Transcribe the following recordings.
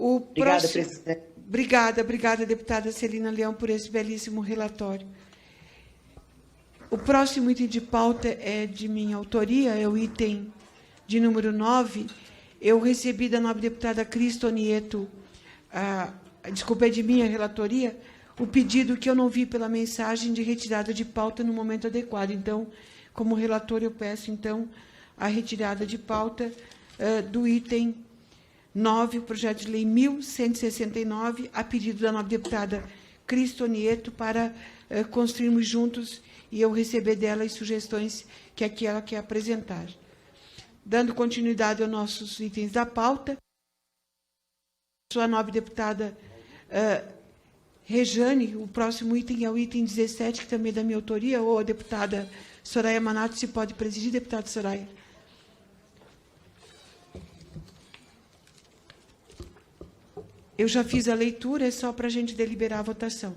Obrigada, próximo... presidente. Obrigada, deputada Celina Leão, por esse belíssimo relatório. O próximo item de pauta é de minha autoria, é o item de número 9. Eu recebi da nobre deputada Cristo Nieto, desculpa, é de minha relatoria, o pedido que eu não vi pela mensagem de retirada de pauta no momento adequado. Então, como relator, eu peço, então, a retirada de pauta do item 9, o projeto de lei 1169, a pedido da nobre deputada Cristo Nieto, para construirmos juntos e eu receber dela as sugestões que aqui ela quer apresentar. Dando continuidade aos nossos itens da pauta, a nobre deputada Rejane, o próximo item é o item 17, que também é da minha autoria, ou a deputada Soraya Manato, se pode presidir, deputada Soraya. Eu já fiz a leitura, é só para a gente deliberar a votação.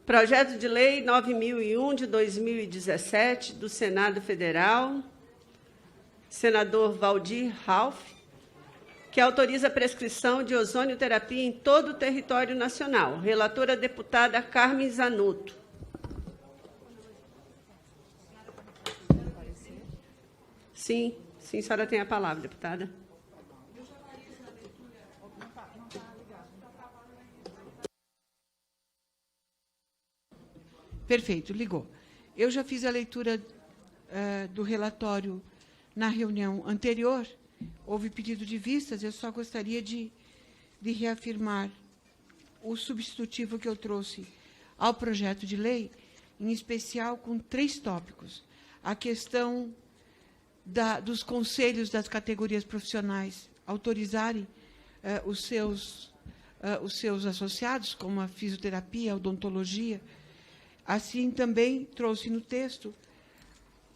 Projeto de Lei 9.001, de 2017, do Senado Federal, senador Valdir Ralph, que autoriza a prescrição de ozonioterapia em todo o território nacional. Relatora, deputada Carmen Zanotto. Sim, a senhora tem a palavra, deputada. Perfeito, ligou. Eu já fiz a leitura do relatório na reunião anterior, houve pedido de vistas, eu só gostaria de reafirmar o substitutivo que eu trouxe ao projeto de lei, em especial com 3 tópicos. A questão dos conselhos das categorias profissionais autorizarem os seus associados, como a fisioterapia, a odontologia. Assim, também trouxe no texto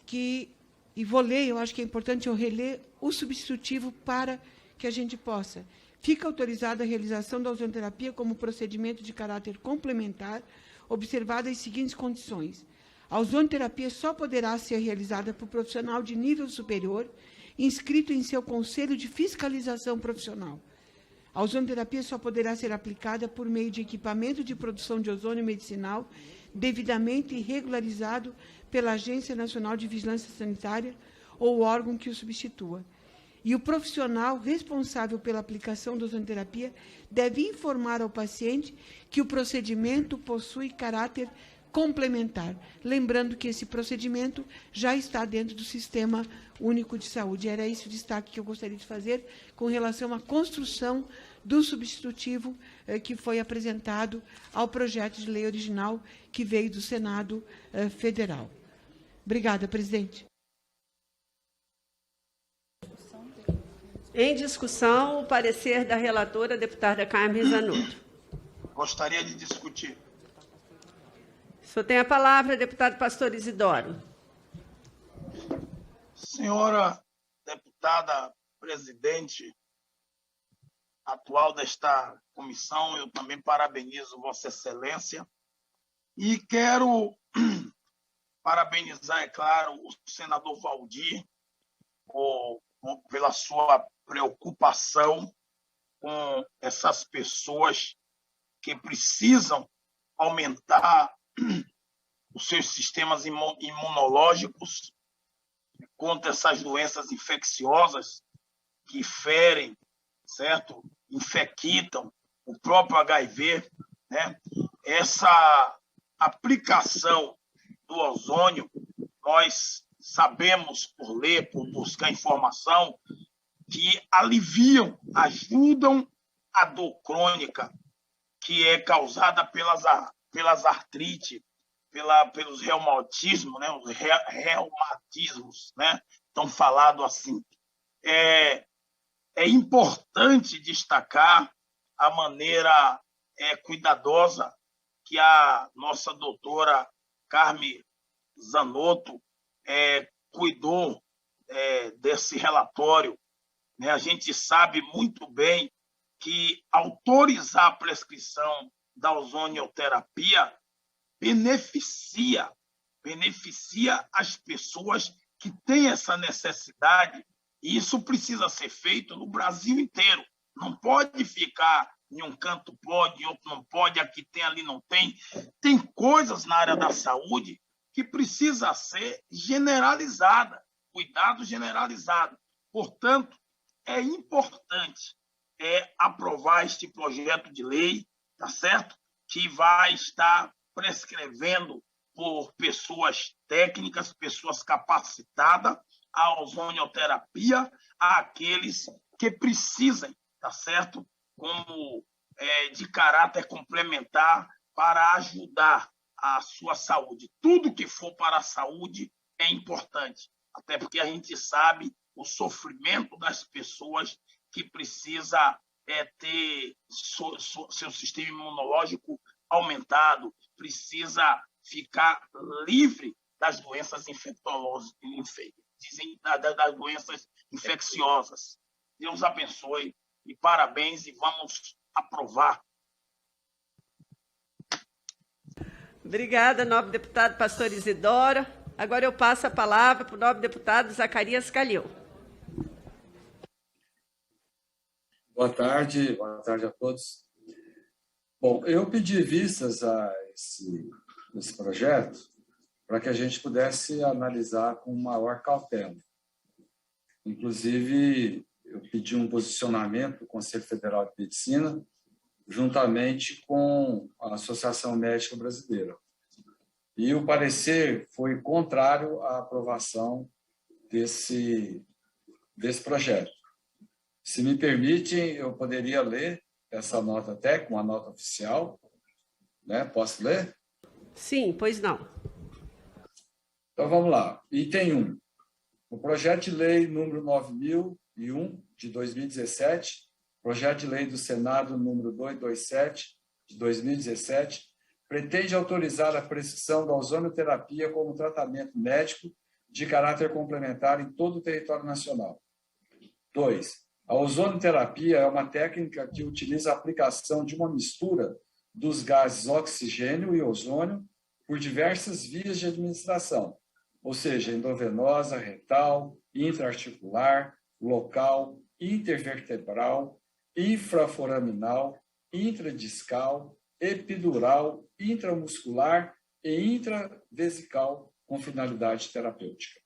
que, e vou ler, eu acho que é importante eu reler o substitutivo para que a gente possa. Fica autorizada a realização da ozonoterapia como procedimento de caráter complementar, observadas as seguintes condições. A ozonoterapia só poderá ser realizada por profissional de nível superior, inscrito em seu conselho de fiscalização profissional. A ozonoterapia só poderá ser aplicada por meio de equipamento de produção de ozônio medicinal devidamente regularizado pela Agência Nacional de Vigilância Sanitária ou órgão que o substitua. E o profissional responsável pela aplicação da ozonoterapia deve informar ao paciente que o procedimento possui caráter complementar, lembrando que esse procedimento já está dentro do Sistema Único de Saúde. Era esse o destaque que eu gostaria de fazer com relação à construção do substitutivo que foi apresentado ao projeto de lei original que veio do Senado Federal. Obrigada, presidente. Em discussão, o parecer da relatora, deputada Carmen Zanotto. Gostaria de discutir. O senhor tem a palavra, deputado Pastor Isidoro. Senhora deputada presidente atual desta comissão, eu também parabenizo Vossa Excelência e quero parabenizar, é claro, o senador Valdir pela sua preocupação com essas pessoas que precisam aumentar os seus sistemas imunológicos contra essas doenças infecciosas que ferem, certo? Infectam o próprio HIV, né? Essa aplicação do ozônio, nós sabemos por ler, por buscar informação, que aliviam, ajudam a dor crônica, que é causada pelas artrite, pelos reumatismos, né? Os reumatismos, né? Estão falado assim. É importante destacar a maneira cuidadosa que a nossa doutora Carmen Zanotto cuidou desse relatório, né? A gente sabe muito bem que autorizar a prescrição da ozonioterapia beneficia as pessoas que têm essa necessidade, e isso precisa ser feito no Brasil inteiro. Não pode ficar em um canto pode, em outro não pode, aqui tem, ali não tem. Tem coisas na área da saúde que precisa ser generalizada, cuidado generalizado. Portanto, é importante aprovar este projeto de lei, tá certo? Que vai estar prescrevendo por pessoas técnicas, pessoas capacitadas, a ozonioterapia àqueles que precisem, tá certo? Como de caráter complementar para ajudar a sua saúde. Tudo que for para a saúde é importante, até porque a gente sabe o sofrimento das pessoas que precisa ter seu sistema imunológico aumentado, precisa ficar livre das doenças infecciosas, das doenças infecciosas. Deus abençoe e parabéns, e vamos aprovar. Obrigada, nobre deputado pastor Isidoro. Agora eu passo a palavra para o nobre deputado Zacarias Calil. Boa tarde a todos. Bom, eu pedi vistas a esse projeto para que a gente pudesse analisar com maior cautela. Inclusive, eu pedi um posicionamento do Conselho Federal de Medicina, juntamente com a Associação Médica Brasileira. E o parecer foi contrário à aprovação desse projeto. Se me permitem, eu poderia ler essa nota técnica, uma nota oficial, né? Posso ler? Sim, pois não. Então, vamos lá. Item 1. O projeto de lei número 9001, de 2017, projeto de lei do Senado número 227, de 2017, pretende autorizar a prescrição da ozonioterapia como tratamento médico de caráter complementar em todo o território nacional. 2. A ozonioterapia é uma técnica que utiliza a aplicação de uma mistura dos gases oxigênio e ozônio por diversas vias de administração, ou seja, endovenosa, retal, intraarticular, local, intervertebral, infraforaminal, intradiscal, epidural, intramuscular e intravesical com finalidade terapêutica.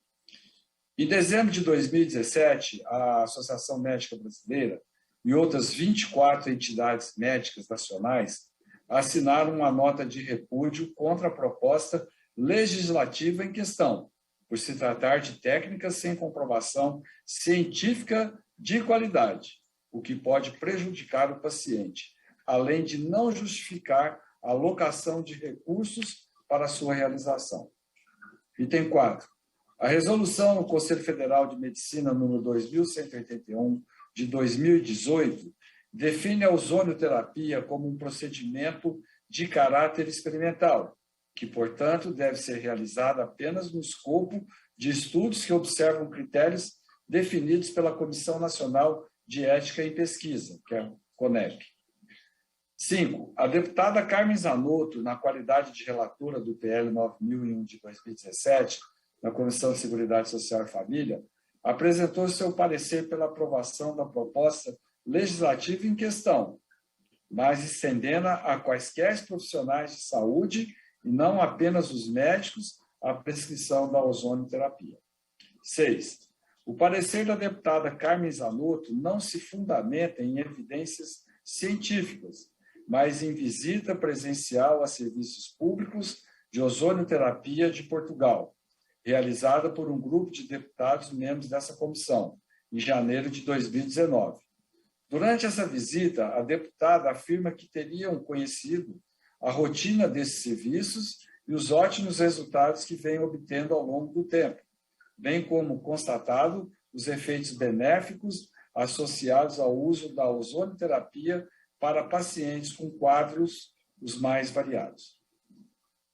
Em dezembro de 2017, a Associação Médica Brasileira e outras 24 entidades médicas nacionais assinaram uma nota de repúdio contra a proposta legislativa em questão, por se tratar de técnicas sem comprovação científica de qualidade, o que pode prejudicar o paciente, além de não justificar a alocação de recursos para sua realização. Item 4. A resolução do Conselho Federal de Medicina número 2181, de 2018, define a ozonioterapia como um procedimento de caráter experimental, que, portanto, deve ser realizada apenas no escopo de estudos que observam critérios definidos pela Comissão Nacional de Ética em Pesquisa, que é a CONEP. 5. A deputada Carmen Zanotto, na qualidade de relatora do PL 9001 de 2017, na Comissão de Seguridade Social e Família, apresentou seu parecer pela aprovação da proposta legislativa em questão, mas estendendo a quaisquer profissionais de saúde e não apenas os médicos a prescrição da ozonioterapia. 6. O parecer da deputada Carmen Zanotto não se fundamenta em evidências científicas, mas em visita presencial a serviços públicos de ozonioterapia de Portugal, realizada por um grupo de deputados membros dessa comissão, em janeiro de 2019. Durante essa visita, a deputada afirma que teriam conhecido a rotina desses serviços e os ótimos resultados que vem obtendo ao longo do tempo, bem como constatado os efeitos benéficos associados ao uso da ozonioterapia para pacientes com quadros os mais variados.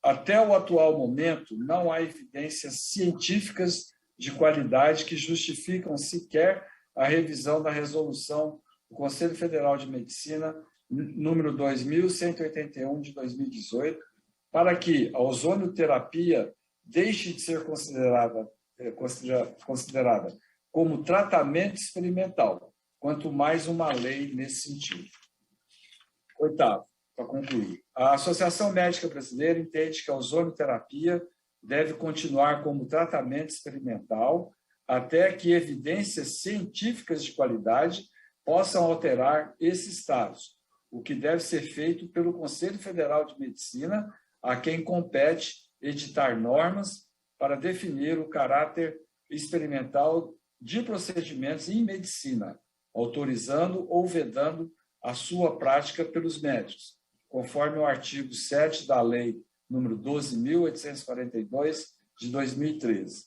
Até o atual momento, não há evidências científicas de qualidade que justificam sequer a revisão da resolução do Conselho Federal de Medicina número 2181 de 2018, para que a ozonioterapia deixe de ser considerada como tratamento experimental, quanto mais uma lei nesse sentido. Oitavo, para concluir, a Associação Médica Brasileira entende que a ozonioterapia deve continuar como tratamento experimental até que evidências científicas de qualidade possam alterar esse status, o que deve ser feito pelo Conselho Federal de Medicina, a quem compete editar normas para definir o caráter experimental de procedimentos em medicina, autorizando ou vedando a sua prática pelos médicos, conforme o artigo 7 da Lei número 12.842, de 2013.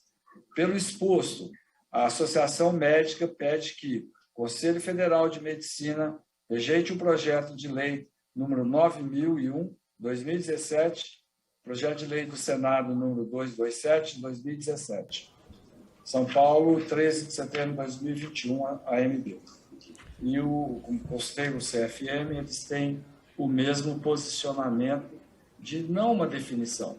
Pelo exposto, a Associação Médica pede que o Conselho Federal de Medicina rejeite o projeto de lei número 9001, 2017, projeto de lei do Senado número 227, de 2017. São Paulo, 13 de setembro de 2021, AMB. E o Conselho CFM, eles têm o mesmo posicionamento de não uma definição.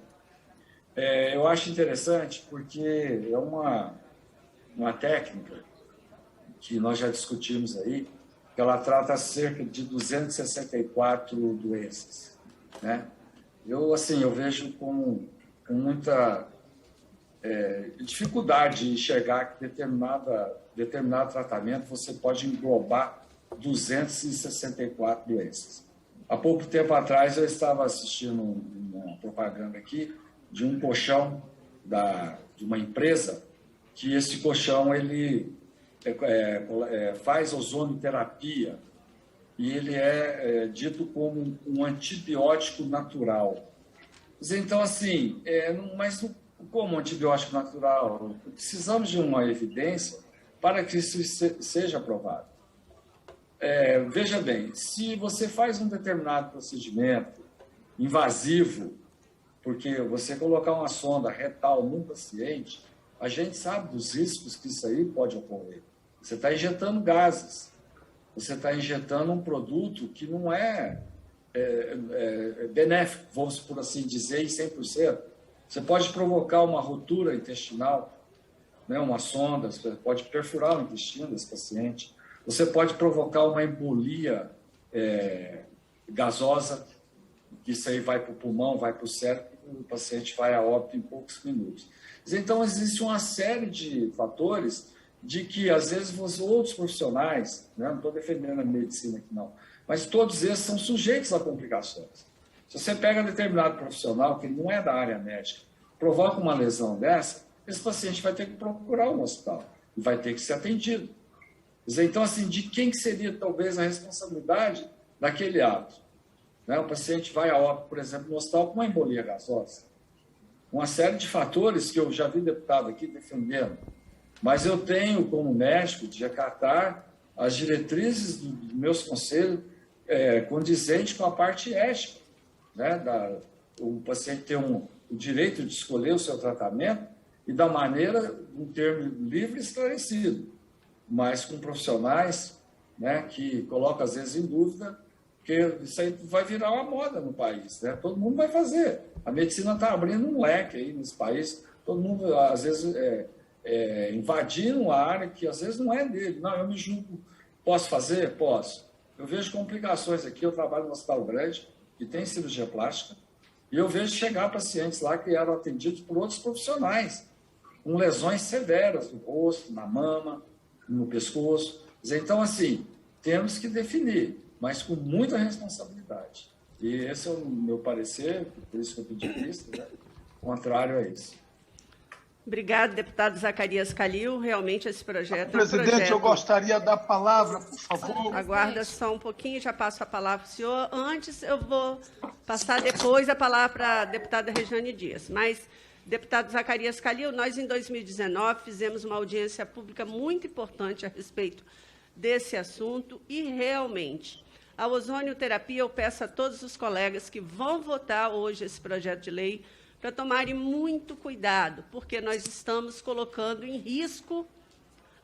Eu acho interessante porque é uma técnica que nós já discutimos aí, que ela trata cerca de 264 doenças, né? Eu vejo com muita dificuldade de enxergar que determinado tratamento você pode englobar 264 doenças. Há pouco tempo atrás eu estava assistindo uma propaganda aqui de um colchão de uma empresa, que esse colchão ele faz ozonioterapia e ele é dito como um antibiótico natural. Então, assim, mas como antibiótico natural? Precisamos de uma evidência para que isso seja aprovado. Veja bem, se você faz um determinado procedimento invasivo, porque você colocar uma sonda retal num paciente, a gente sabe dos riscos que isso aí pode ocorrer. Você está injetando gases, você está injetando um produto que não é benéfico, vamos por assim dizer, em 100%. Você pode provocar uma ruptura intestinal, né, uma sonda, você pode perfurar o intestino desse paciente, você pode provocar uma embolia gasosa, que isso aí vai para o pulmão, vai para o cérebro, o paciente vai a óbito em poucos minutos. Então, existe uma série de fatores de que, às vezes, outros profissionais, né, não estou defendendo a medicina aqui não, mas todos esses são sujeitos a complicações. Se você pega um determinado profissional que não é da área médica, provoca uma lesão dessa, esse paciente vai ter que procurar um hospital e vai ter que ser atendido. Então, assim, de quem que seria, talvez, a responsabilidade daquele ato? Né? O paciente vai a óbito, por exemplo, no hospital com uma embolia gasosa. Uma série de fatores que eu já vi deputado aqui defendendo. Mas eu tenho, como médico, de acatar as diretrizes dos meus conselhos condizentes com a parte ética. Né? O paciente tem o direito de escolher o seu tratamento e da maneira, um termo livre e esclarecido, mas com profissionais, né, que colocam, às vezes, em dúvida, porque isso aí vai virar uma moda no país, né? Todo mundo vai fazer. A medicina está abrindo um leque aí nesse país, todo mundo, às vezes, invadindo uma área que, às vezes, não é dele. Não, eu me julgo, posso fazer? Posso. Eu vejo complicações aqui, eu trabalho no hospital grande, que tem cirurgia plástica, e eu vejo chegar pacientes lá que eram atendidos por outros profissionais, com lesões severas no rosto, na mama, no pescoço. Então, assim, temos que definir, mas com muita responsabilidade. E esse é o meu parecer, por isso que eu pedi vista, né? Contrário a isso. Obrigado, deputado Zacarias Calil. Realmente esse projeto Presidente, eu gostaria da palavra, por favor. Aguarda só um pouquinho, já passo a palavra para o senhor. Antes, eu vou passar depois a palavra para a deputada Rejane Dias. Mas, deputado Zacarias Calil, nós, em 2019, fizemos uma audiência pública muito importante a respeito desse assunto e, realmente, A ozonioterapia, eu peço a todos os colegas que vão votar hoje esse projeto de lei para tomarem muito cuidado, porque nós estamos colocando em risco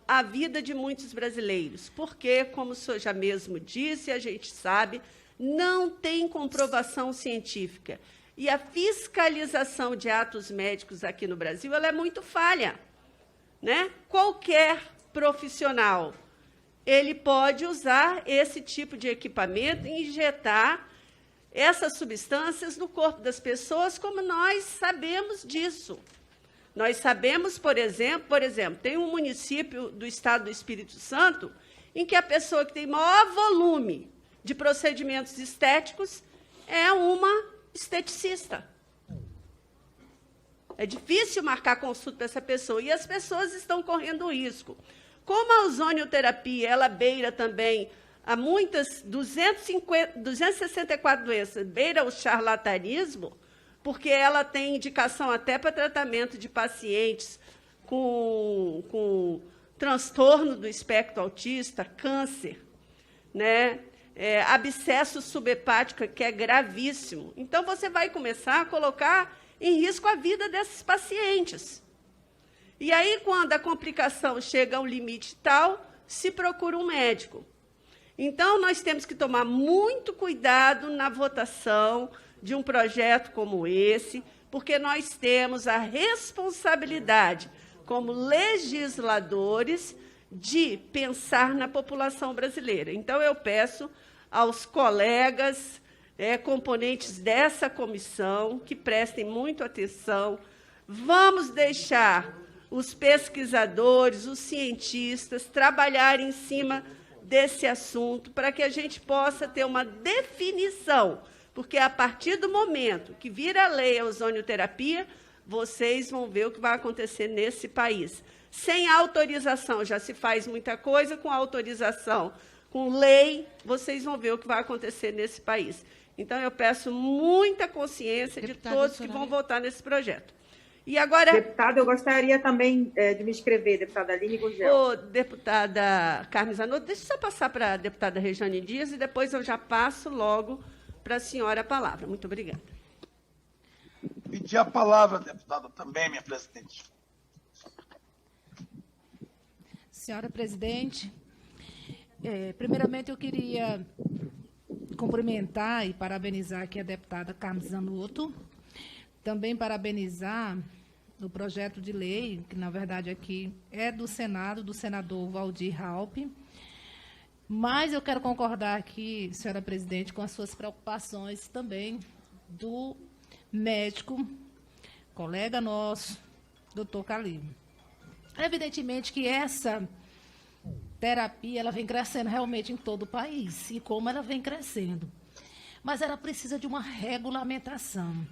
a vida de muitos brasileiros. Porque, como o senhor já mesmo disse, a gente sabe, não tem comprovação científica. E a fiscalização de atos médicos aqui no Brasil ela é muito falha, né? Qualquer profissional ele pode usar esse tipo de equipamento e injetar essas substâncias no corpo das pessoas, como nós sabemos disso. Nós sabemos, por exemplo, tem um município do estado do Espírito Santo em que a pessoa que tem maior volume de procedimentos estéticos é uma esteticista. É difícil marcar consulta para essa pessoa e as pessoas estão correndo risco. Como a ozonioterapia, ela beira também a muitas 264 doenças, beira o charlatanismo, porque ela tem indicação até para tratamento de pacientes com transtorno do espectro autista, câncer, né? Abscesso subhepático, que é gravíssimo. Então, você vai começar a colocar em risco a vida desses pacientes. E aí, quando a complicação chega a um limite tal, se procura um médico. Então, nós temos que tomar muito cuidado na votação de um projeto como esse, porque nós temos a responsabilidade, como legisladores, de pensar na população brasileira. Então, eu peço aos colegas, componentes dessa comissão, que prestem muito atenção. Vamos deixar os pesquisadores, os cientistas, trabalharem em cima desse assunto, para que a gente possa ter uma definição, porque a partir do momento que vira lei a ozonioterapia, vocês vão ver o que vai acontecer nesse país. Sem autorização já se faz muita coisa, com autorização, com lei, vocês vão ver o que vai acontecer nesse país. Então, eu peço muita consciência de todos que vão votar nesse projeto. E agora... Deputada, eu gostaria também de me inscrever, deputada Aline Gurgel. Ô, deputada Carmen Zanotto, deixa eu só passar para a deputada Rejane Dias e depois eu já passo logo para a senhora a palavra. Muito obrigada. Pedir a palavra, deputada, também, minha presidente. Senhora presidente, primeiramente eu queria cumprimentar e parabenizar aqui a deputada Carmen Zanotto, também parabenizar o projeto de lei, que na verdade aqui é do Senado, do senador Valdir Raupp, mas eu quero concordar aqui, senhora presidente, com as suas preocupações também do médico, colega nosso, doutor Calil. Evidentemente que essa terapia ela vem crescendo realmente em todo o país, e como ela vem crescendo. Mas ela precisa de uma regulamentação.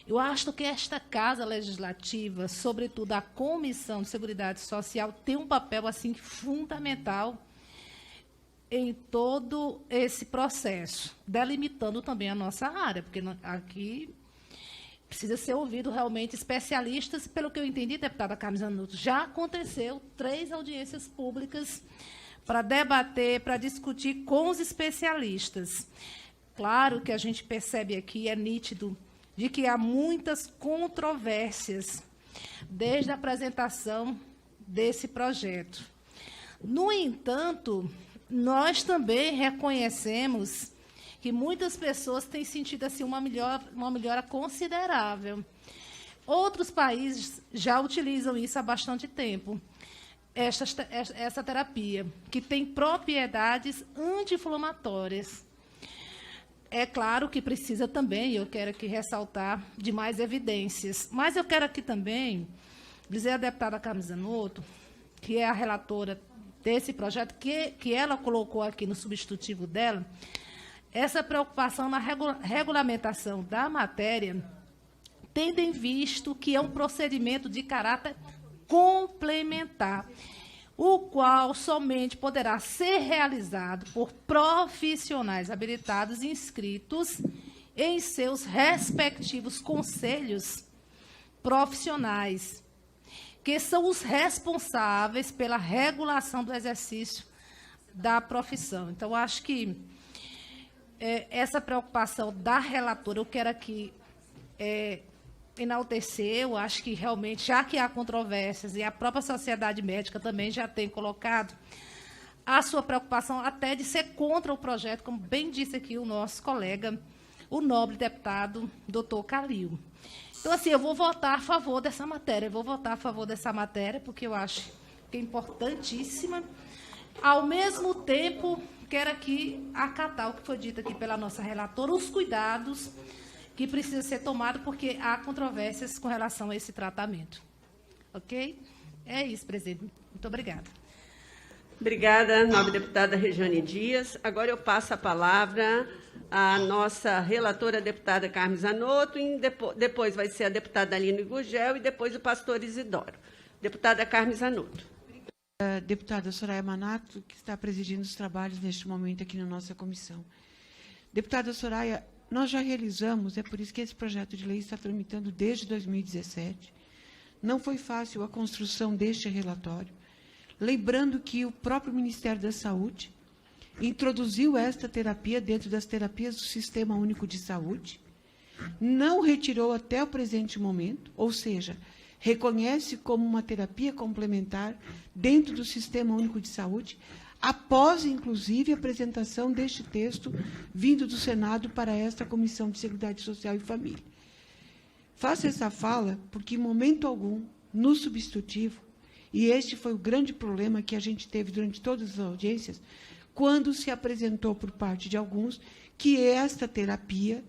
Eu acho que esta Casa Legislativa, sobretudo a Comissão de Seguridade Social, tem um papel assim fundamental em todo esse processo, delimitando também a nossa área, porque aqui precisa ser ouvido realmente especialistas. Pelo que eu entendi, deputada Carmen Zanotto, já aconteceu 3 audiências públicas para debater, para discutir com os especialistas. Claro que a gente percebe aqui, é nítido, de que há muitas controvérsias desde a apresentação desse projeto. No entanto, nós também reconhecemos que muitas pessoas têm sentido assim, uma melhora considerável. Outros países já utilizam isso há bastante tempo, essa terapia, que tem propriedades anti-inflamatórias. É claro que precisa também, eu quero aqui ressaltar, de mais evidências. Mas eu quero aqui também dizer à deputada Carmen Zanotto, que é a relatora desse projeto, que ela colocou aqui no substitutivo dela, essa preocupação na regulamentação da matéria, tendo em visto que é um procedimento de caráter complementar, o qual somente poderá ser realizado por profissionais habilitados e inscritos em seus respectivos conselhos profissionais, que são os responsáveis pela regulação do exercício da profissão. Então, acho que essa preocupação da relatora, eu quero aqui enaltecer, eu acho que realmente, já que há controvérsias, e a própria sociedade médica também já tem colocado a sua preocupação até de ser contra o projeto, como bem disse aqui o nosso colega, o nobre deputado doutor Calil. Então, assim, eu vou votar a favor dessa matéria, porque eu acho que é importantíssima. Ao mesmo tempo, quero aqui acatar o que foi dito aqui pela nossa relatora, os cuidados que precisam ser tomados, porque há controvérsias com relação a esse tratamento. Ok? É isso, presidente. Muito obrigada. Obrigada, nobre deputada Regiane Dias. Agora eu passo a palavra à nossa relatora, deputada Carmen Zanotto, e depois vai ser a deputada Aline Gurgel e depois o pastor Isidoro. Deputada Carmen Zanotto. Deputada Soraya Manato, que está presidindo os trabalhos neste momento aqui na nossa comissão. Deputada Soraya, nós já realizamos, é por isso que esse projeto de lei está tramitando desde 2017. Não foi fácil a construção deste relatório. Lembrando que o próprio Ministério da Saúde introduziu esta terapia dentro das terapias do Sistema Único de Saúde, não retirou até o presente momento, ou seja, reconhece como uma terapia complementar dentro do Sistema Único de Saúde, após, inclusive, a apresentação deste texto vindo do Senado para esta Comissão de Seguridade Social e Família. Faço essa fala porque, em momento algum, no substitutivo, e este foi o grande problema que a gente teve durante todas as audiências, quando se apresentou por parte de alguns que esta terapia,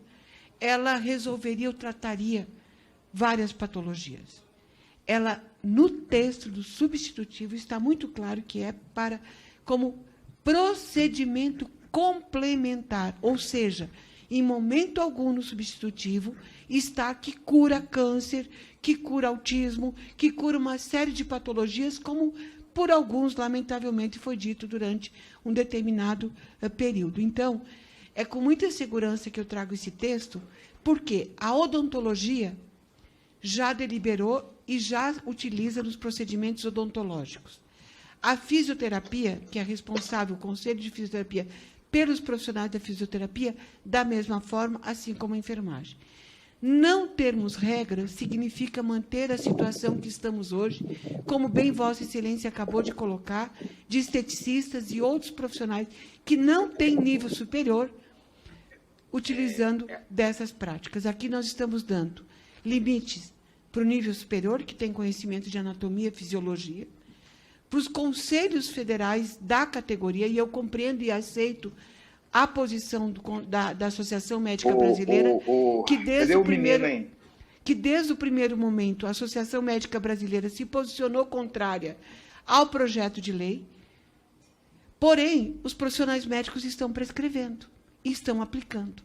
ela resolveria ou trataria várias patologias. Ela, no texto do substitutivo, está muito claro que é como procedimento complementar, ou seja, em momento algum no substitutivo está que cura câncer, que cura autismo, que cura uma série de patologias, como por alguns, lamentavelmente, foi dito durante um determinado período. Então, é com muita segurança que eu trago esse texto, porque a odontologia já deliberou e já utiliza nos procedimentos odontológicos. A fisioterapia, que é responsável, o Conselho de Fisioterapia, pelos profissionais da fisioterapia, da mesma forma, assim como a enfermagem. Não termos regras significa manter a situação que estamos hoje, como bem Vossa Excelência acabou de colocar, de esteticistas e outros profissionais que não têm nível superior, utilizando dessas práticas. Aqui nós estamos dando limites para o nível superior, que tem conhecimento de anatomia e fisiologia, para os conselhos federais da categoria, e eu compreendo e aceito a posição da Associação Médica Brasileira, que desde o primeiro momento a Associação Médica Brasileira se posicionou contrária ao projeto de lei, porém, os profissionais médicos estão prescrevendo, estão aplicando.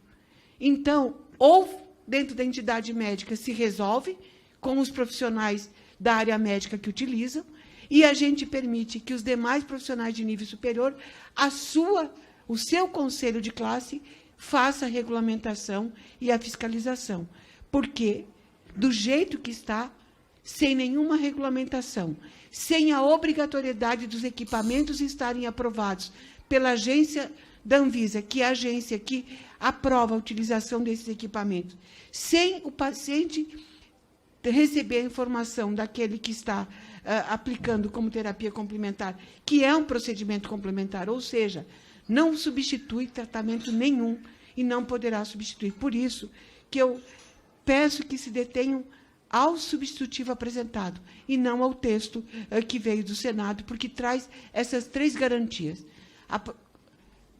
Então, ou dentro da entidade médica se resolve com os profissionais da área médica que utilizam, e a gente permite que os demais profissionais de nível superior, o seu conselho de classe, faça a regulamentação e a fiscalização. Porque, do jeito que está, sem nenhuma regulamentação, sem a obrigatoriedade dos equipamentos estarem aprovados pela agência da Anvisa, que é a agência que aprova a utilização desses equipamentos, sem o paciente receber a informação daquele que está aplicando como terapia complementar, que é um procedimento complementar, ou seja, não substitui tratamento nenhum e não poderá substituir. Por isso que eu peço que se detenham ao substitutivo apresentado e não ao texto que veio do Senado, porque traz essas três garantias.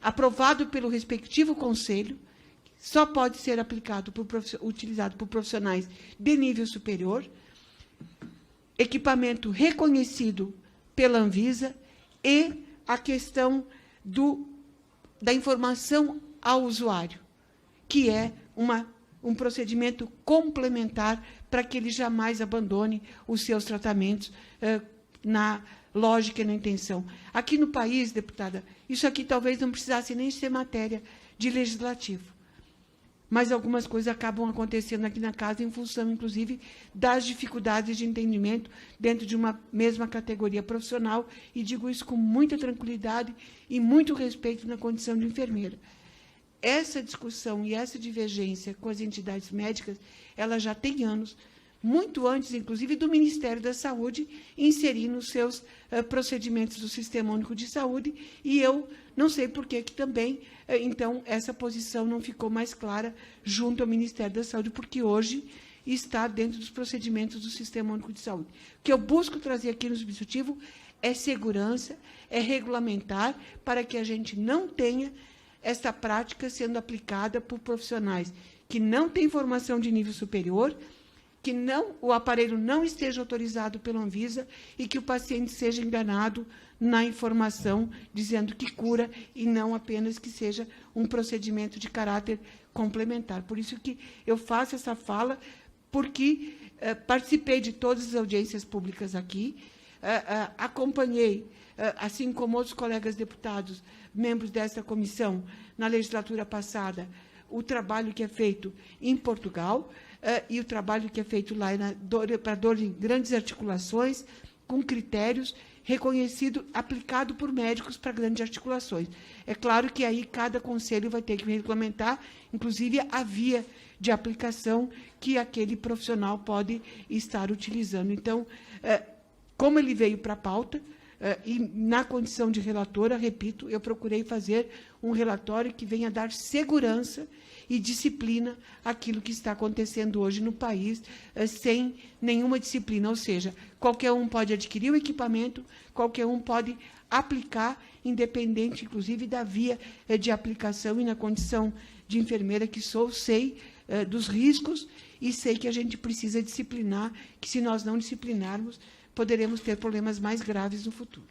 Aprovado pelo respectivo conselho, só pode ser utilizado por profissionais de nível superior, equipamento reconhecido pela Anvisa e a questão da informação ao usuário, que é um procedimento complementar para que ele jamais abandone os seus tratamentos na lógica e na intenção. Aqui no país, deputada, isso aqui talvez não precisasse nem ser matéria de legislativo, mas algumas coisas acabam acontecendo aqui na casa em função, inclusive, das dificuldades de entendimento dentro de uma mesma categoria profissional, e digo isso com muita tranquilidade e muito respeito na condição de enfermeira. essa discussão e essa divergência com as entidades médicas, ela já tem anos, muito antes, inclusive, do Ministério da Saúde inserir nos seus procedimentos do Sistema Único de Saúde, e eu não sei por que também, então, essa posição não ficou mais clara junto ao Ministério da Saúde, porque hoje está dentro dos procedimentos do Sistema Único de Saúde. O que eu busco trazer aqui no substitutivo é segurança, é regulamentar, para que a gente não tenha esta prática sendo aplicada por profissionais que não têm formação de nível superior, que o aparelho não esteja autorizado pela Anvisa e que o paciente seja enganado na informação, dizendo que cura e não apenas que seja um procedimento de caráter complementar. Por isso que eu faço essa fala, porque participei de todas as audiências públicas aqui, acompanhei, assim como outros colegas deputados, membros dessa comissão, na legislatura passada, o trabalho que é feito em Portugal, e o trabalho que é feito lá para dor de grandes articulações, com critérios reconhecido, aplicado por médicos para grandes articulações. É claro que aí cada conselho vai ter que regulamentar, inclusive a via de aplicação que aquele profissional pode estar utilizando. Então, como ele veio para a pauta, e na condição de relatora, repito, eu procurei fazer um relatório que venha dar segurança e disciplina àquilo que está acontecendo hoje no país, sem nenhuma disciplina, ou seja, qualquer um pode adquirir o equipamento, qualquer um pode aplicar, independente, inclusive, da via de aplicação, e na condição de enfermeira que sou, sei dos riscos e sei que a gente precisa disciplinar, que se nós não disciplinarmos, poderemos ter problemas mais graves no futuro.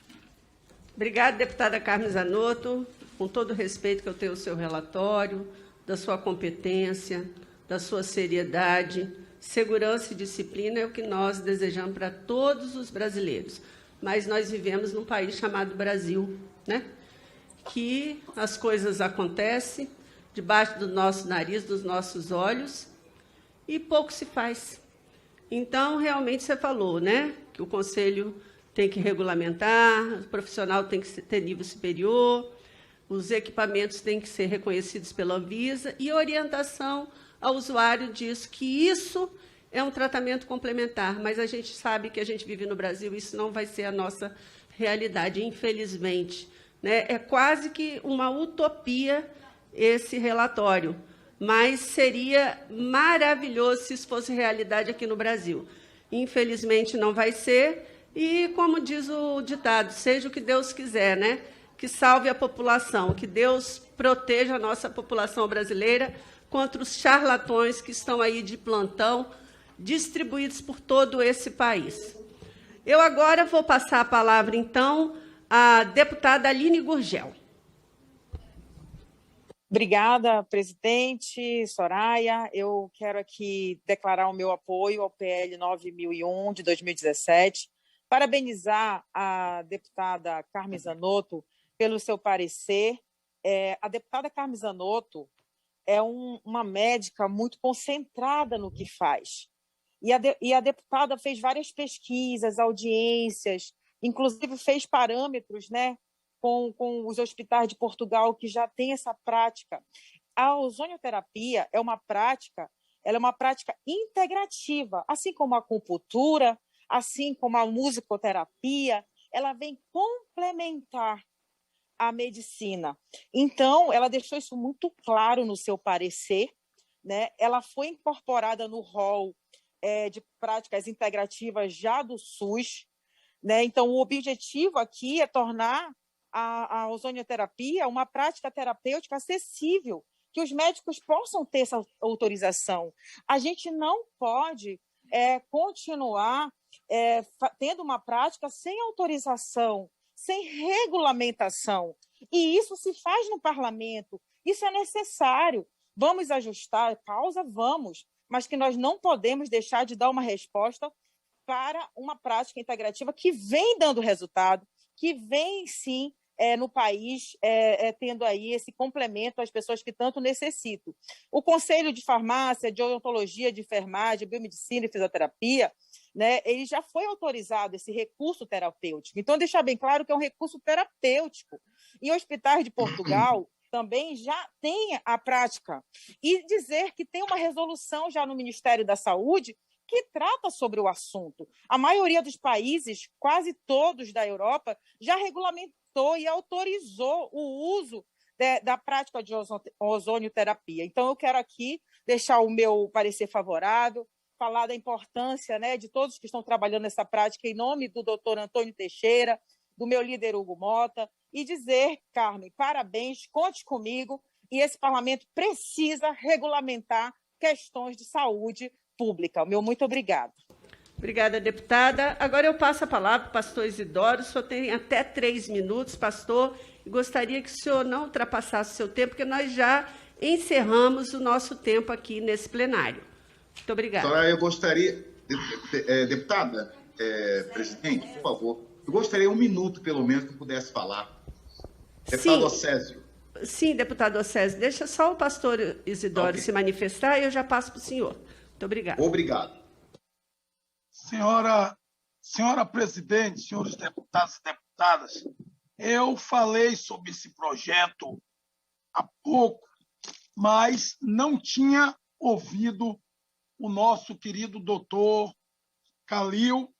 Obrigada, deputada Carmen Zanotto, com todo o respeito que eu tenho ao seu relatório, da sua competência, da sua seriedade. Segurança e disciplina é o que nós desejamos para todos os brasileiros. Mas nós vivemos num país chamado Brasil, né? Que as coisas acontecem debaixo do nosso nariz, dos nossos olhos, e pouco se faz. Então, realmente, você falou, né? Que o Conselho tem que regulamentar, o profissional tem que ter nível superior, os equipamentos têm que ser reconhecidos pela Anvisa, e orientação ao usuário diz que isso é um tratamento complementar, mas a gente sabe que a gente vive no Brasil, isso não vai ser a nossa realidade, infelizmente, né? É quase que uma utopia esse relatório, mas seria maravilhoso se isso fosse realidade aqui no Brasil. Infelizmente, não vai ser, e, como diz o ditado, seja o que Deus quiser, né? Que salve a população, que Deus proteja a nossa população brasileira contra os charlatões que estão aí de plantão, distribuídos por todo esse país. Eu agora vou passar a palavra, então, à deputada Aline Gurgel. Obrigada, presidente Soraya. Eu quero aqui declarar o meu apoio ao PL 9001 de 2017, parabenizar a deputada Carmen Zanotto pelo seu parecer. A deputada Carmen Zanotto é uma médica muito concentrada no que faz. E a deputada fez várias pesquisas, audiências, inclusive fez parâmetros, né, com os hospitais de Portugal, que já tem essa prática. A ozonioterapia é uma prática integrativa, assim como a acupuntura, assim como a musicoterapia, ela vem complementar a medicina. Então, ela deixou isso muito claro no seu parecer, né? Ela foi incorporada no rol de práticas integrativas já do SUS, né? Então, o objetivo aqui é tornar a ozonioterapia uma prática terapêutica acessível, que os médicos possam ter essa autorização. A gente não pode continuar tendo uma prática sem autorização, sem regulamentação. E isso se faz no parlamento, isso é necessário. Vamos ajustar a causa? Vamos, mas que nós não podemos deixar de dar uma resposta para uma prática integrativa que vem dando resultado, que vem, sim, no país, tendo aí esse complemento às pessoas que tanto necessitam. O Conselho de Farmácia, de Odontologia, de Enfermagem, Biomedicina e Fisioterapia, né, ele já foi autorizado esse recurso terapêutico. Então, deixar bem claro que é um recurso terapêutico. Em hospitais de Portugal, também já tem a prática. E dizer que tem uma resolução já no Ministério da Saúde que trata sobre o assunto. A maioria dos países, quase todos da Europa, já regulamentou e autorizou o uso da prática de ozonioterapia. Então, eu quero aqui deixar o meu parecer favorável, falar da importância, né, de todos que estão trabalhando nessa prática, em nome do doutor Antônio Teixeira, do meu líder Hugo Mota, e dizer, Carmen, parabéns, conte comigo, e esse parlamento precisa regulamentar questões de saúde pública. Meu muito obrigado. Obrigada, deputada. Agora eu passo a palavra para o pastor Isidoro. O senhor tem até 3 minutos, pastor, e gostaria que o senhor não ultrapassasse o seu tempo, porque nós já encerramos o nosso tempo aqui nesse plenário. Muito obrigada. Eu gostaria, deputada, presidente, por favor, eu gostaria 1 minuto, pelo menos, que eu pudesse falar. Deputado Océsio. Sim, deputado Océsio, deixa só o pastor Isidoro se manifestar e eu já passo para o senhor. Muito obrigada. Obrigado. Senhora presidente, senhores deputados e deputadas, eu falei sobre esse projeto há pouco, mas não tinha ouvido o nosso querido doutor Calil,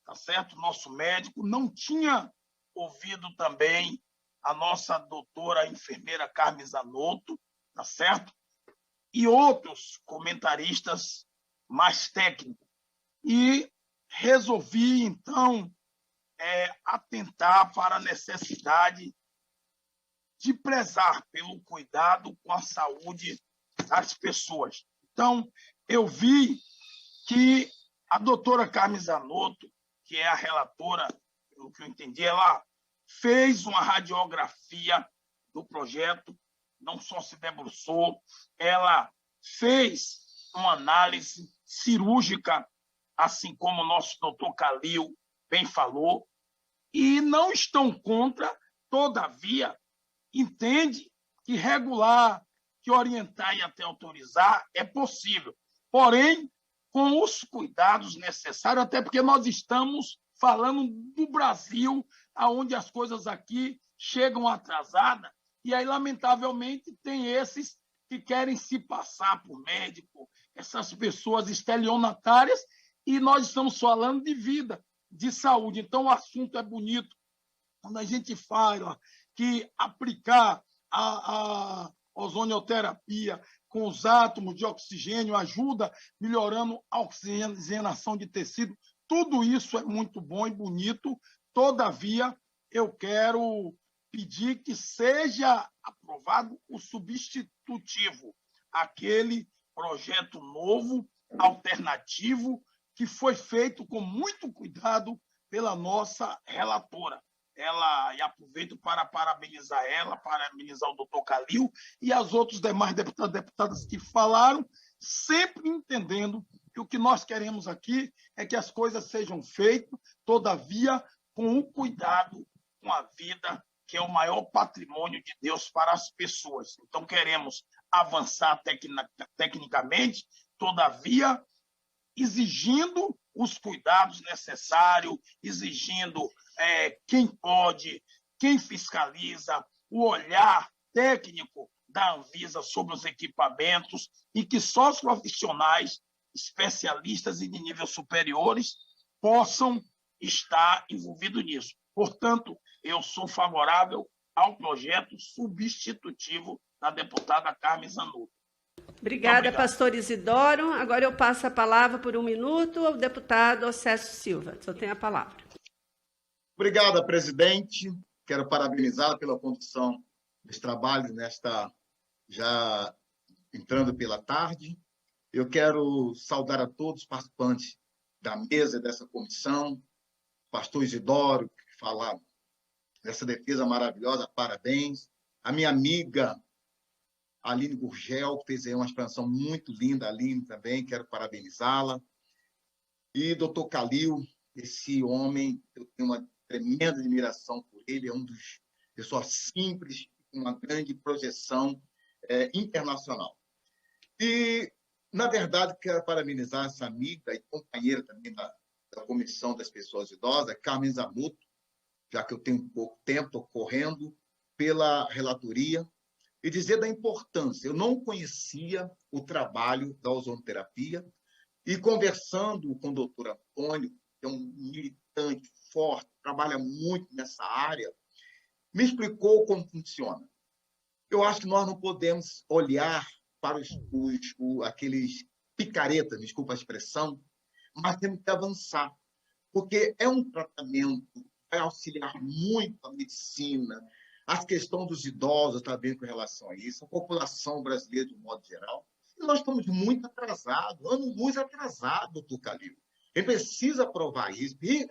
tá certo? Nosso médico, não tinha ouvido também a nossa doutora enfermeira Carmen Zanotto, tá certo? E outros comentaristas mais técnicos. E resolvi, então, atentar para a necessidade de prezar pelo cuidado com a saúde das pessoas. Então, eu vi que a doutora Carmen Zanotto, que é a relatora, pelo que eu entendi, ela fez uma radiografia do projeto, não só se debruçou, ela fez uma análise cirúrgica, assim como o nosso doutor Calil bem falou, e não estão contra, todavia, entende que regular, que orientar e até autorizar é possível, porém, com os cuidados necessários, até porque nós estamos falando do Brasil, onde as coisas aqui chegam atrasadas, e aí, lamentavelmente, tem esses que querem se passar por médico, essas pessoas estelionatárias, e nós estamos falando de vida, de saúde. Então, o assunto é bonito. Quando a gente fala que aplicar a ozonioterapia com os átomos de oxigênio ajuda melhorando a oxigenação de tecido, tudo isso é muito bom e bonito. Todavia, eu quero pedir que seja aprovado o substitutivo, aquele projeto novo, alternativo, que foi feito com muito cuidado pela nossa relatora. E aproveito para parabenizar ela, parabenizar o doutor Calil e as outros demais deputados e deputadas que falaram, sempre entendendo que o que nós queremos aqui é que as coisas sejam feitas, todavia, com o cuidado com a vida, que é o maior patrimônio de Deus para as pessoas. Então, queremos avançar tecnicamente, todavia, exigindo os cuidados necessários, exigindo quem pode, quem fiscaliza, o olhar técnico da Anvisa sobre os equipamentos e que só os profissionais, especialistas e de nível superiores possam estar envolvidos nisso. Portanto, eu sou favorável ao projeto substitutivo da deputada Carmen Zanotto. Obrigada, pastor Isidoro. Agora eu passo a palavra por 1 minuto ao deputado Océsio Silva. O senhor tem a palavra. Obrigada, presidente. Quero parabenizá-la pela condução dos trabalhos nesta, já entrando pela tarde. Eu quero saudar a todos os participantes da mesa dessa comissão, pastor Isidoro, que fala dessa defesa maravilhosa, parabéns. A minha amiga Aline Gurgel, que fez aí uma explanação muito linda, Aline também, quero parabenizá-la. E doutor Calil, esse homem, eu tenho uma tremenda admiração por ele, é um dos pessoas simples, com uma grande projeção internacional. E, na verdade, quero parabenizar essa amiga e companheira também da Comissão das Pessoas Idosas, Carmen Zanotto, já que eu tenho pouco tempo, estou correndo, pela relatoria, e dizer da importância. Eu não conhecia o trabalho da ozonoterapia e conversando com o doutor Antônio, que é um militante forte, trabalha muito nessa área, me explicou como funciona. Eu acho que nós não podemos olhar para aqueles picaretas, desculpa a expressão, mas temos que avançar, porque é um tratamento que vai auxiliar muito a medicina, a questão dos idosos também com relação a isso, a população brasileira de um modo geral. E nós estamos muito atrasados, anos-luz atrasado, doutor Calil. A gente precisa aprovar isso, e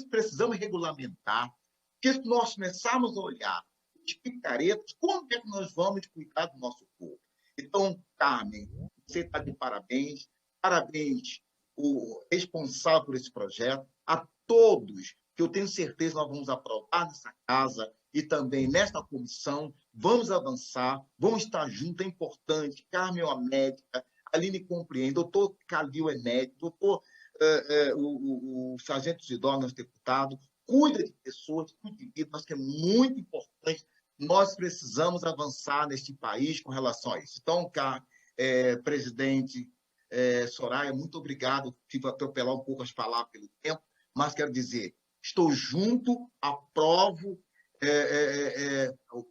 precisamos regulamentar, porque se nós começarmos a olhar os picaretas, como é que nós vamos cuidar do nosso corpo? Então, Carmen, você está de parabéns, parabéns o responsável por esse projeto, a todos, que eu tenho certeza nós vamos aprovar nessa casa e também nesta comissão, vamos avançar, vamos estar juntos, é importante. Carmen é uma médica, Aline compreende, doutor Calil é médico, doutor o sargento Isidoro, nosso deputado, cuida de pessoas, cuida de vida, acho que é muito importante. Nós precisamos avançar neste país com relação a isso. Então, presidente Soraya, muito obrigado. Tive a atropelar um pouco as palavras pelo tempo, mas quero dizer, estou junto, aprovo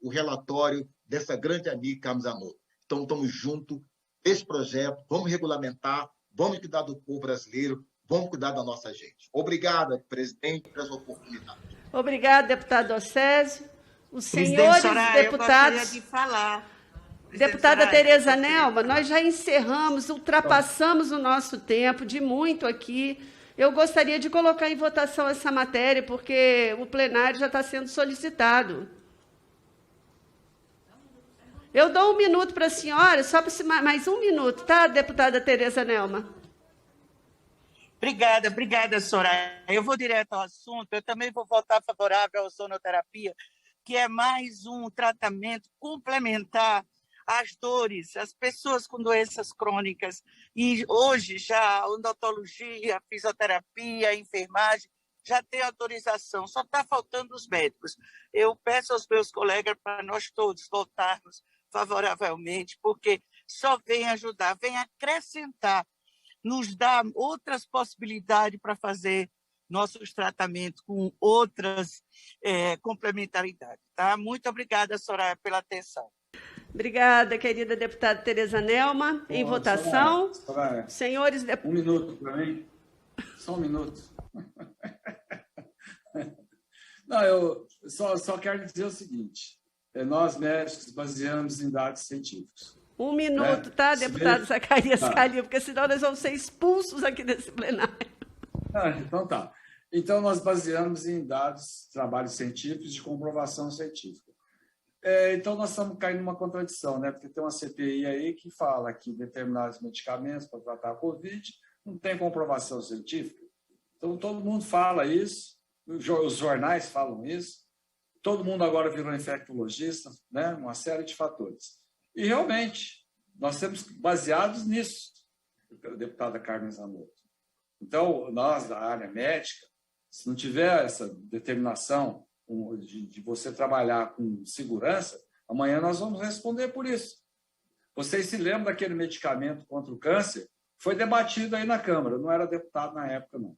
o relatório dessa grande amiga, Carmen Zanotto. Então, estamos juntos nesse projeto, vamos regulamentar, vamos cuidar do povo brasileiro, vamos cuidar da nossa gente. Obrigada, presidente, por essa oportunidade. Obrigada, deputado Océsio. Os senhores Soraya, deputados... eu gostaria de falar. Deputada Tereza Nelma, nós já encerramos, ultrapassamos o nosso tempo de muito aqui. Eu gostaria de colocar em votação essa matéria, porque o plenário já está sendo solicitado. Eu dou 1 minuto para a senhora, só para mais 1 minuto, tá, deputada Tereza Nelma? Obrigada, Soraya. Eu vou direto ao assunto. Eu também vou votar favorável à ozonoterapia, que é mais um tratamento complementar às dores, às pessoas com doenças crônicas. E hoje já a odontologia, a fisioterapia, a enfermagem já tem autorização, só está faltando os médicos. Eu peço aos meus colegas para nós todos votarmos favoravelmente, porque só vem ajudar, vem acrescentar, nos dá outras possibilidades para fazer nossos tratamentos com outras complementaridades. Tá? Muito obrigada, Soraya, pela atenção. Obrigada, querida deputada Tereza Nelma. Em votação. Soraya, senhores deputados. 1 minuto para mim. Só 1 minuto. Não, eu só quero dizer o seguinte. Nós, médicos, baseamos em dados científicos. 1 minuto, tá, deputado Zacarias Calil, porque senão nós vamos ser expulsos aqui desse plenário. Então tá. Então, nós baseamos em dados, trabalhos científicos de comprovação científica. Então, nós estamos caindo numa contradição, né? Porque tem uma CPI aí que fala que determinados medicamentos para tratar a Covid não tem comprovação científica. Então, todo mundo fala isso, os jornais falam isso, todo mundo agora virou infectologista, né? Uma série de fatores. E, realmente, nós temos baseados nisso, deputada Carmen Zanotto. Então, nós, da área médica, se não tiver essa determinação de você trabalhar com segurança, amanhã nós vamos responder por isso. Vocês se lembram daquele medicamento contra o câncer? Foi debatido aí na Câmara, eu não era deputado na época, não.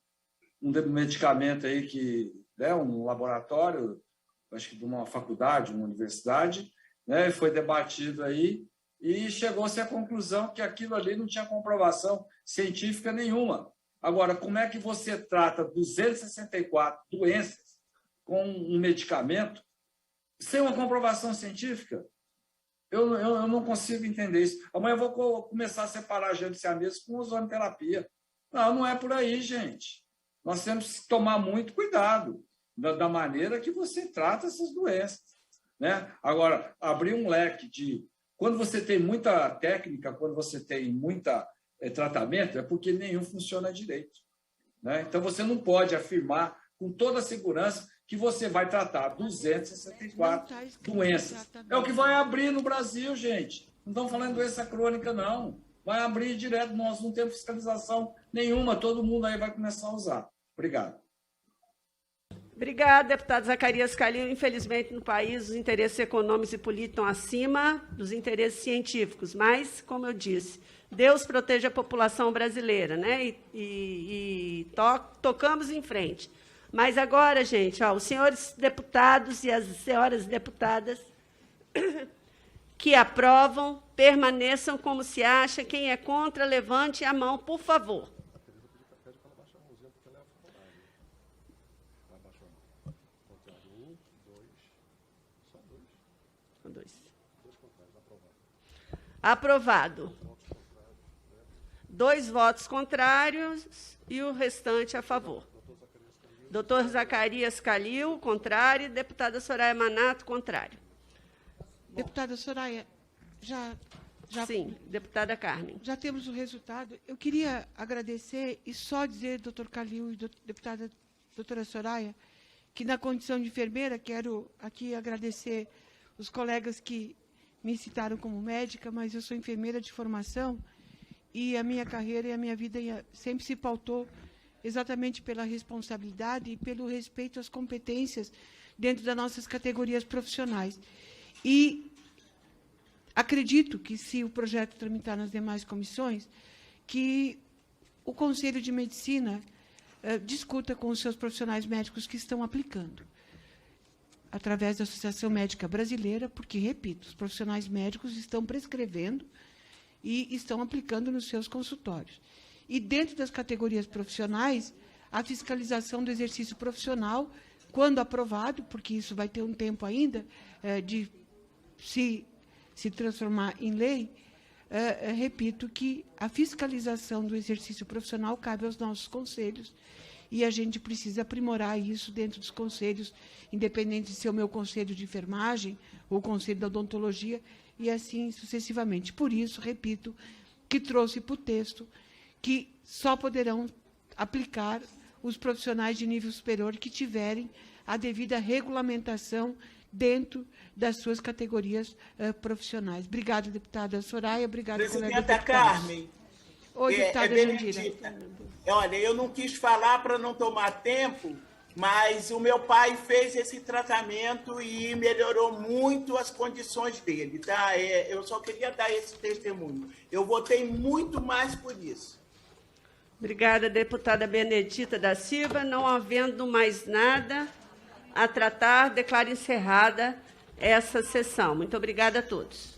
Um medicamento aí que, um laboratório, acho que de uma faculdade, uma universidade, né, foi debatido aí e chegou-se à conclusão que aquilo ali não tinha comprovação científica nenhuma. Agora, como é que você trata 264 doenças com um medicamento sem uma comprovação científica? Eu não consigo entender isso. Amanhã eu vou começar a separar genciamento com ozonoterapia. Não é por aí, gente. Nós temos que tomar muito cuidado da maneira que você trata essas doenças, né? Agora, abrir um leque de... Quando você tem muita técnica, quando você tem muita tratamento, é porque nenhum funciona direito, né? Então, você não pode afirmar com toda a segurança que você vai tratar 264 doenças. É o que vai abrir no Brasil, gente. Não estamos falando de doença crônica, não. Vai abrir direto, nós não temos fiscalização nenhuma, todo mundo aí vai começar a usar. Obrigado. Obrigada, deputado Zacarias Calil. Infelizmente, no país, os interesses econômicos e políticos estão acima dos interesses científicos, mas, como eu disse, Deus proteja a população brasileira, né? Tocamos em frente. Mas agora, gente, os senhores deputados e as senhoras deputadas que aprovam, permaneçam como se acha. Quem é contra, levante a mão, por favor. Aprovado. 2 votos contrários e o restante a favor. Doutor Zacarias Calil, contrário. Deputada Soraya Manato, contrário. Deputada Soraya, já... Sim, deputada Carmen. Já temos o resultado. Eu queria agradecer e só dizer, doutor Calil e deputada doutora Soraya, que na condição de enfermeira, quero aqui agradecer os colegas que me citaram como médica, mas eu sou enfermeira de formação e a minha carreira e a minha vida sempre se pautou exatamente pela responsabilidade e pelo respeito às competências dentro das nossas categorias profissionais. E acredito que, se o projeto tramitar nas demais comissões, que o Conselho de Medicina discuta com os seus profissionais médicos que estão aplicando, através da Associação Médica Brasileira, porque, repito, os profissionais médicos estão prescrevendo e estão aplicando nos seus consultórios. E, dentro das categorias profissionais, a fiscalização do exercício profissional, quando aprovado, porque isso vai ter um tempo ainda de se transformar em lei, repito que a fiscalização do exercício profissional cabe aos nossos conselhos, e a gente precisa aprimorar isso dentro dos conselhos, independente de ser o meu conselho de enfermagem ou o conselho da odontologia, e assim sucessivamente. Por isso, repito, que trouxe para o texto que só poderão aplicar os profissionais de nível superior que tiverem a devida regulamentação dentro das suas categorias profissionais. Obrigada, deputada Soraya. Obrigada, colega deputada. Carmen. Oi, deputada Jandira. Olha, eu não quis falar para não tomar tempo, mas o meu pai fez esse tratamento e melhorou muito as condições dele, tá? Eu só queria dar esse testemunho. Eu votei muito mais por isso. Obrigada, deputada Benedita da Silva. Não havendo mais nada a tratar, declaro encerrada essa sessão. Muito obrigada a todos.